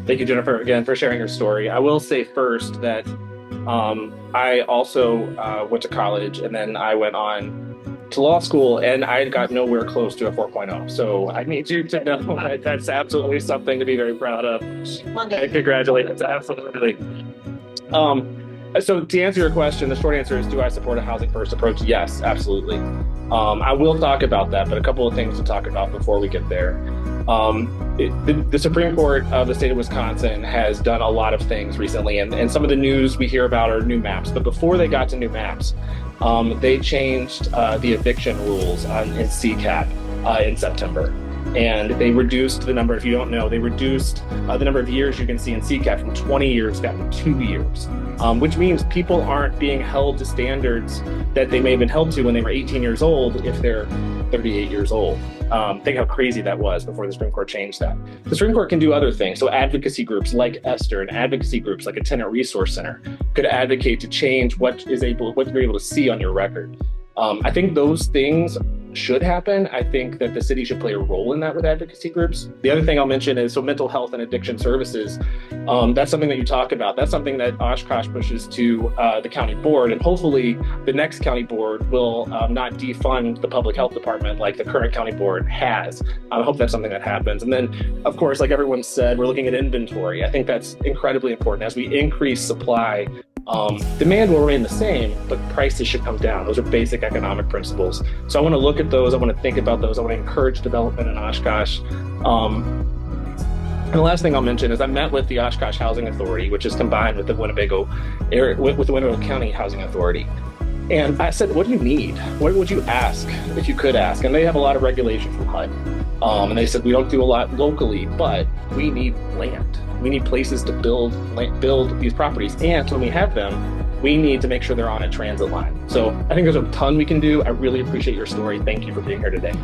Thank you, Jennifer, again for sharing your story. I will say first that I also went to college and then I went on to law school and I got nowhere close to a 4.0. So I need you to know that that's absolutely something to be very proud of. And congratulations, absolutely. So to answer your question, the short answer is, do I support a housing first approach? Yes, absolutely. I will talk about that, but a couple of things to talk about before we get there. The Supreme Court of the state of Wisconsin has done a lot of things recently, and some of the news we hear about are new maps. But before they got to new maps, they changed the eviction rules in CCAP in September. And they reduced the number, if you don't know, they reduced the number of years you can see in CCAP from 20 years down to 2 years, which means people aren't being held to standards that they may have been held to when they were 18 years old if they're 38 years old. Think how crazy that was before the Supreme Court changed that. The Supreme Court can do other things. So advocacy groups like Esther and advocacy groups like a tenant resource center could advocate to change what you're able to see on your record. I think those things should happen. I think that the city should play a role in that with advocacy groups. The other thing I'll mention is mental health and addiction services. That's something that you talk about. That's something that Oshkosh pushes to the county board, and hopefully the next county board will not defund the public health department like the current county board has. I hope that's something that happens. And then, of course, like everyone said, we're looking at inventory. I think that's incredibly important. As we increase supply, demand will remain the same, but prices should come down. Those are basic economic principles. So I want to look at those. I want to think about those. I want to encourage development in Oshkosh. And the last thing I'll mention is I met with the Oshkosh Housing Authority, which is combined with the Winnebago area, with the Winnebago County Housing Authority. And I said, what do you need? What would you ask if you could ask? And they have a lot of regulation from HUD. And they said, we don't do a lot locally, but we need land. We need places to build these properties. And when we have them, we need to make sure they're on a transit line. So I think there's a ton we can do. I really appreciate your story. Thank you for being here today.